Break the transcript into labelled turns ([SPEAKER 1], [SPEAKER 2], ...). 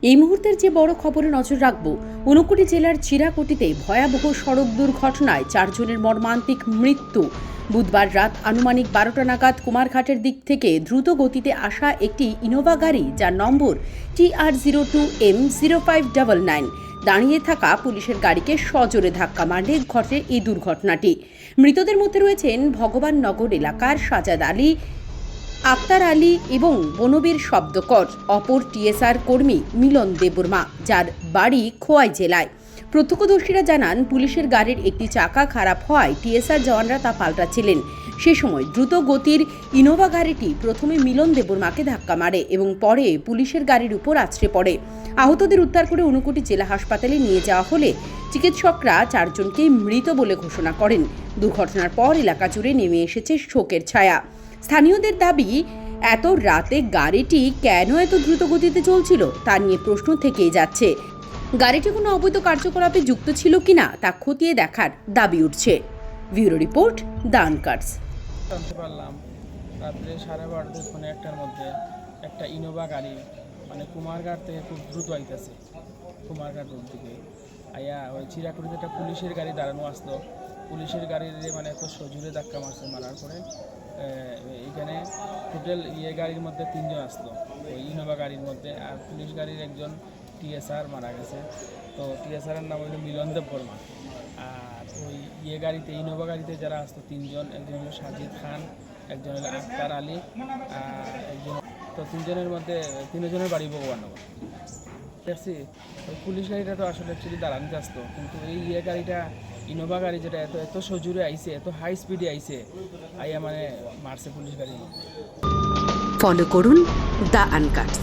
[SPEAKER 1] এই মুহূর্তের যে বড় খবরে নজর রাখব, ঊনকোটি জেলার চিরাকুটিতে ভয়াবহ সড়ক দুর্ঘটনায় 4 জনের মর্মান্তিক মৃত্যু। বুধবার রাত আনুমানিক 12টা নাগাদ কুমারঘাটের দিক থেকে দ্রুত গতিতে আসা একটি ইনোভা গাড়ি, যার নম্বর TR02M0599, দাঁড়িয়ে থাকা পুলিশের গাড়িকে সজোরে ধাক্কা মারলে ঘটে এই দুর্ঘটনাটি। মৃতদের মধ্যে রয়েছেন ভগবাননগর এলাকার সাজাদ আলী, আক্তার আলী এবং বনবীর শব্দকর। অপর টিএসআর কর্মী মিলন দেববর্মা, যার বাড়ি খোয়াই জেলায়। প্রত্যক্ষদর্শীরা জানান, পুলিশের গাড়ির একটি চাকা খারাপ হওয়ায় টিএসআর জওয়ানরা তা পাল্টাচ্ছিলেন। সে সময় দ্রুত গতির ইনোভা গাড়িটি প্রথমে মিলন দেববর্মাকে ধাক্কা মারে এবং পরে পুলিশের গাড়ির উপর আছড়ে পড়ে। আহতদের উদ্ধার করে ঊনকোটি জেলা হাসপাতালে নিয়ে যাওয়া হলে চিকিৎসকরা 4 জনকেই মৃত বলে ঘোষণা করেন। দুর্ঘটনার পর এলাকা জুড়ে নেমে এসেছে শোকের ছায়া। স্থানীয়দের দাবি, এত রাতে গাড়িটি কেন এত দ্রুত গতিতে চলছিল তা নিয়ে প্রশ্ন থেকেই যাচ্ছে। গাড়িটি কোনো অবৈধ কার্যকলাপে যুক্ত ছিল কিনা তা খতিয়ে দেখার দাবি উঠছে। Bureau report, the Uncuts.
[SPEAKER 2] জানতে পারলাম রাত্রে 12:30 পৌনে একটার মধ্যে একটা ইনোভা গাড়ি কুমারঘাট থেকে খুব দ্রুত আইতেছে। কুমারঘাট রোড দিকে আইয়া ওই চিরাকুটিতে একটা পুলিশের গাড়ি দাঁড়ানো আসলো। পুলিশের গাড়ির এত সজোরে ধাক্কা মারার পরে এখানে টোটাল গাড়ির মধ্যে 3 জন আসলো ওই ইনোভা গাড়ির মধ্যে, আর পুলিশ গাড়ির একজন টিএসআর মারা গেছে। তো টিএসআরের নাম হলো মিলন দেববর্মা। আর ওই গাড়িতে ইনোভা গাড়িতে যারা আসতো 3 জন, একজন হলো সাজিদ খান, একজন হলো আক্তার আলী, একজন। তো 3 জনের মধ্যে 3 জনের বাড়ি ভগবাননগর। দেখছি ওই পুলিশ গাড়িটা তো আসলে অ্যাকচুয়ালি দাঁড়ানোতে আসতো, কিন্তু এই গাড়িটা ইনোভা গাড়ি যেটা এত সজোরে আইছে, এত হাই স্পিডে আইছে, আইয়া মারছে পুলিশ গাড়ি।
[SPEAKER 1] ফলো করুন দ্য আনকাটস।